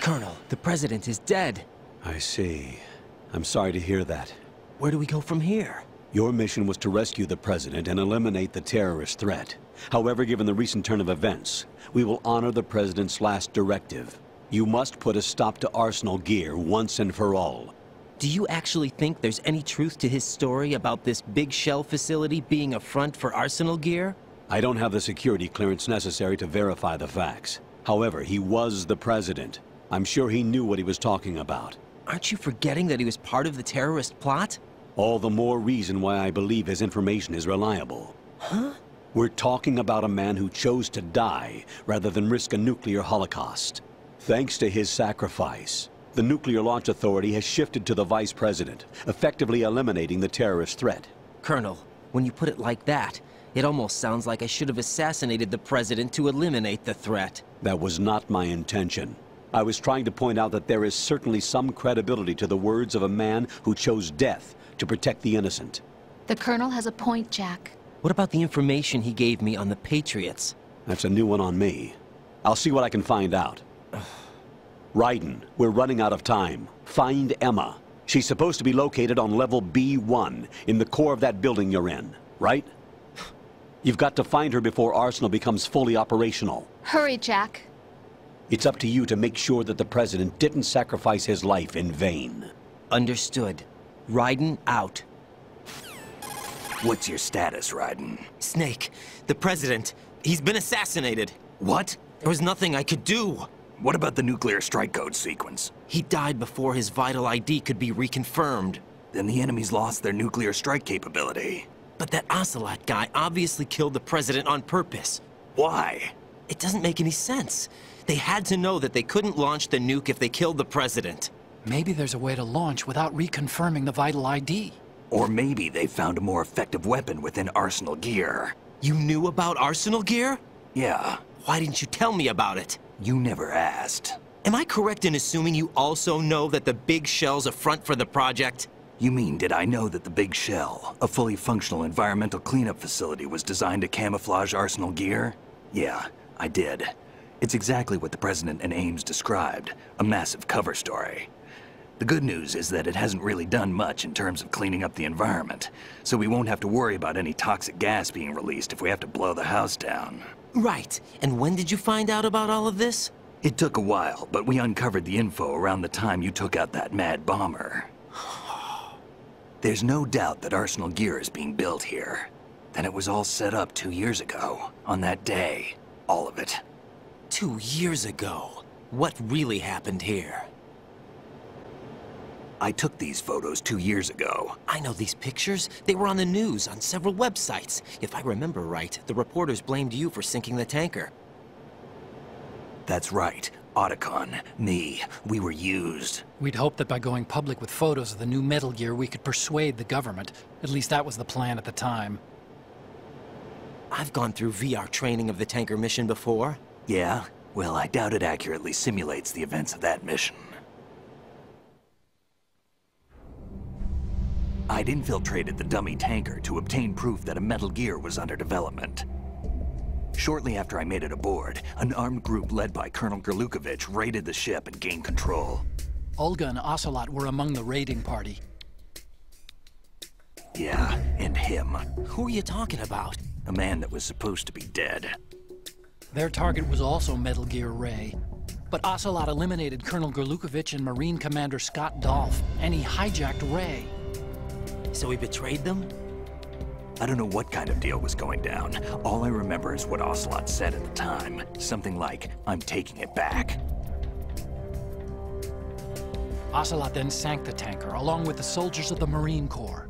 Colonel, the President is dead. I see. I'm sorry to hear that. Where do we go from here? Your mission was to rescue the President and eliminate the terrorist threat. However, given the recent turn of events, we will honor the President's last directive. You must put a stop to Arsenal Gear once and for all. Do you actually think there's any truth to his story about this big shell facility being a front for Arsenal Gear? I don't have the security clearance necessary to verify the facts. However, he was the President. I'm sure he knew what he was talking about. Aren't you forgetting that he was part of the terrorist plot? All the more reason why I believe his information is reliable. Huh? We're talking about a man who chose to die rather than risk a nuclear holocaust. Thanks to his sacrifice, the Nuclear Launch Authority has shifted to the Vice President, effectively eliminating the terrorist threat. Colonel, when you put it like that, it almost sounds like I should have assassinated the President to eliminate the threat. That was not my intention. I was trying to point out that there is certainly some credibility to the words of a man who chose death to protect the innocent. The Colonel has a point, Jack. What about the information he gave me on the Patriots? That's a new one on me. I'll see what I can find out. Raiden, we're running out of time. Find Emma. She's supposed to be located on level B1, in the core of that building you're in, right? You've got to find her before Arsenal becomes fully operational. Hurry, Jack. It's up to you to make sure that the President didn't sacrifice his life in vain. Understood. Raiden out. What's your status, Raiden? Snake, the President, he's been assassinated. What? There was nothing I could do. What about the nuclear strike code sequence? He died before his vital ID could be reconfirmed. Then the enemy's lost their nuclear strike capability. But that Ocelot guy obviously killed the President on purpose. Why? It doesn't make any sense. They had to know that they couldn't launch the nuke if they killed the President. Maybe there's a way to launch without reconfirming the vital ID. Or maybe they found a more effective weapon within Arsenal Gear. You knew about Arsenal Gear? Yeah. Why didn't you tell me about it? You never asked. Am I correct in assuming you also know that the Big Shell's a front for the project? You mean, did I know that the Big Shell, a fully functional environmental cleanup facility, was designed to camouflage Arsenal Gear? Yeah, I did. It's exactly what the President and Ames described, a massive cover story. The good news is that it hasn't really done much in terms of cleaning up the environment, so we won't have to worry about any toxic gas being released if we have to blow the house down. Right. And when did you find out about all of this? It took a while, but we uncovered the info around the time you took out that mad bomber. There's no doubt that Arsenal Gear is being built here. Then it was all set up 2 years ago, on that day. All of it. 2 years ago? What really happened here? I took these photos 2 years ago. I know these pictures. They were on the news, on several websites. If I remember right, the reporters blamed you for sinking the tanker. That's right. Otacon, me, we were used. We'd hoped that by going public with photos of the new Metal Gear, we could persuade the government. At least that was the plan at the time. I've gone through VR training of the tanker mission before. Yeah? Well, I doubt it accurately simulates the events of that mission. I'd infiltrated the dummy tanker to obtain proof that a Metal Gear was under development. Shortly after I made it aboard, an armed group led by Colonel Gurlukovich raided the ship and gained control. Olga and Ocelot were among the raiding party. Yeah, and him. Who are you talking about? A man that was supposed to be dead. Their target was also Metal Gear Ray. But Ocelot eliminated Colonel Gurlukovich and Marine Commander Scott Dolph, and he hijacked Ray. So he betrayed them? I don't know what kind of deal was going down. All I remember is what Ocelot said at the time. Something like, "I'm taking it back." Ocelot then sank the tanker, along with the soldiers of the Marine Corps.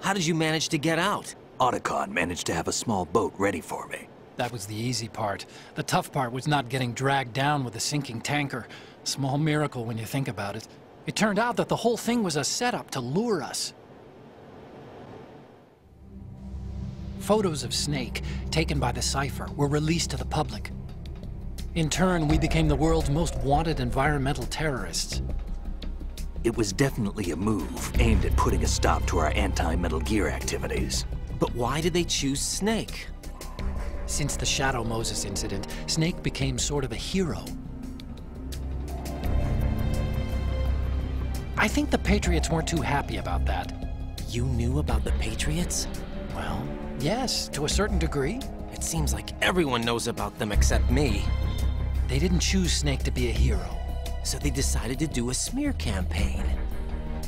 How did you manage to get out? Otacon managed to have a small boat ready for me. That was the easy part. The tough part was not getting dragged down with a sinking tanker. Small miracle when you think about it. It turned out that the whole thing was a setup to lure us. Photos of Snake, taken by the Cypher, were released to the public. In turn, we became the world's most wanted environmental terrorists. It was definitely a move aimed at putting a stop to our anti-Metal Gear activities. But why did they choose Snake? Since the Shadow Moses incident, Snake became sort of a hero. I think the Patriots weren't too happy about that. You knew about the Patriots? Well, yes, to a certain degree. It seems like everyone knows about them except me. They didn't choose Snake to be a hero. So they decided to do a smear campaign.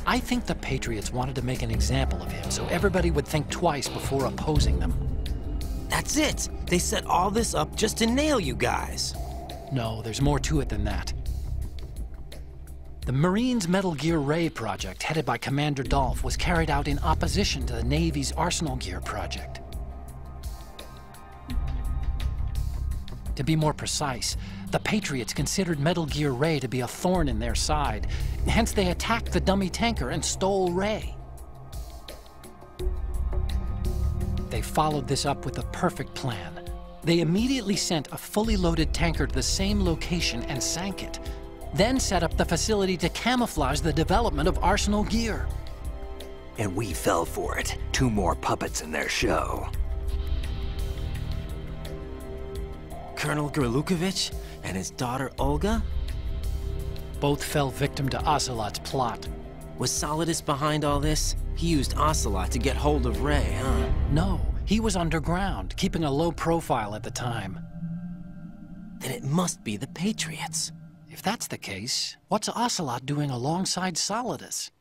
I think the Patriots wanted to make an example of him so everybody would think twice before opposing them. That's it! They set all this up just to nail you guys. No, there's more to it than that. The Marines' Metal Gear Ray project, headed by Commander Dolph, was carried out in opposition to the Navy's Arsenal Gear project. To be more precise, the Patriots considered Metal Gear Ray to be a thorn in their side. Hence, they attacked the dummy tanker and stole Ray. They followed this up with a perfect plan. They immediately sent a fully loaded tanker to the same location and sank it. Then set up the facility to camouflage the development of Arsenal Gear. And we fell for it. 2 more puppets in their show. Colonel Gerlukovich and his daughter Olga? Both fell victim to Ocelot's plot. Was Solidus behind all this? He used Ocelot to get hold of Ray, huh? No, he was underground, keeping a low profile at the time. Then it must be the Patriots. If that's the case, what's Ocelot doing alongside Solidus?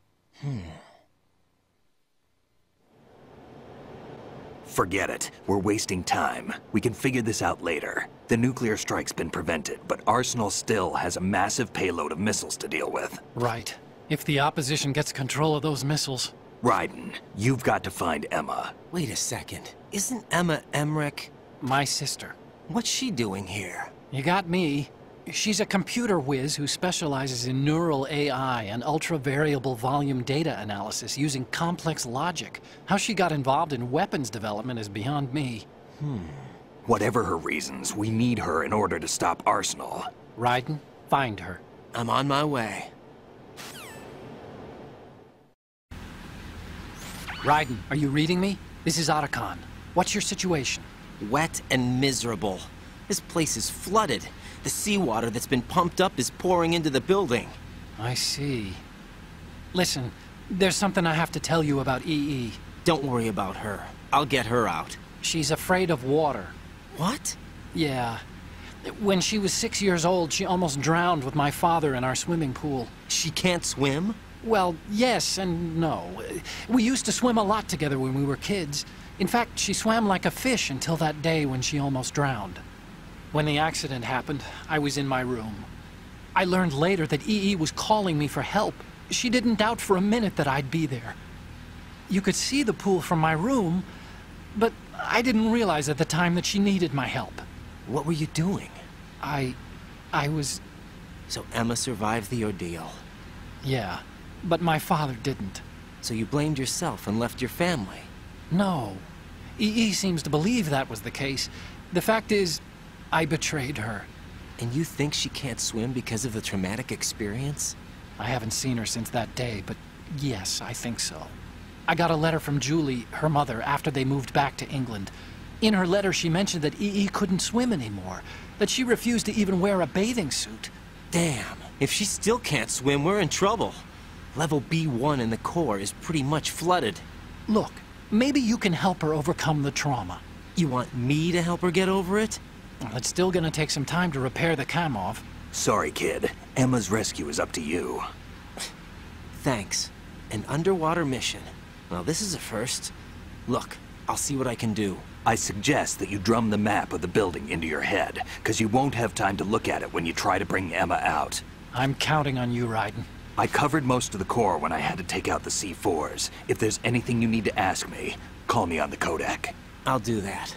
Forget it. We're wasting time. We can figure this out later. The nuclear strike's been prevented, but Arsenal still has a massive payload of missiles to deal with. Right. If the opposition gets control of those missiles... Raiden, you've got to find Emma. Wait a second. Isn't Emma Emmerich? My sister. What's she doing here? You got me. She's a computer whiz who specializes in neural AI and ultra-variable volume data analysis using complex logic. How she got involved in weapons development is beyond me. Whatever her reasons, we need her in order to stop Arsenal. Raiden, find her. I'm on my way. Raiden, are you reading me? This is Otacon. What's your situation? Wet and miserable. This place is flooded. The seawater that's been pumped up is pouring into the building. I see. Listen, there's something I have to tell you about EE. Don't worry about her. I'll get her out. She's afraid of water. What? Yeah. When she was 6 years old, she almost drowned with my father in our swimming pool. She can't swim? Well, yes and no. We used to swim a lot together when we were kids. In fact, she swam like a fish until that day when she almost drowned. When the accident happened, I was in my room. I learned later that EE was calling me for help. She didn't doubt for a minute that I'd be there. You could see the pool from my room, but I didn't realize at the time that she needed my help. What were you doing? I was... So Emma survived the ordeal. Yeah, but my father didn't. So you blamed yourself and left your family? No. EE seems to believe that was the case. The fact is, I betrayed her. And you think she can't swim because of the traumatic experience? I haven't seen her since that day, but yes, I think so. I got a letter from Julie, her mother, after they moved back to England. In her letter, she mentioned that EE couldn't swim anymore, that she refused to even wear a bathing suit. Damn, if she still can't swim, we're in trouble. Level B1 in the core is pretty much flooded. Look, maybe you can help her overcome the trauma. You want me to help her get over it? Well, it's still gonna take some time to repair the Kamov. Sorry, kid. Emma's rescue is up to you. Thanks. An underwater mission. Well, this is a first. Look, I'll see what I can do. I suggest that you drum the map of the building into your head, because you won't have time to look at it when you try to bring Emma out. I'm counting on you, Raiden. I covered most of the core when I had to take out the C4s. If there's anything you need to ask me, call me on the Kodak. I'll do that.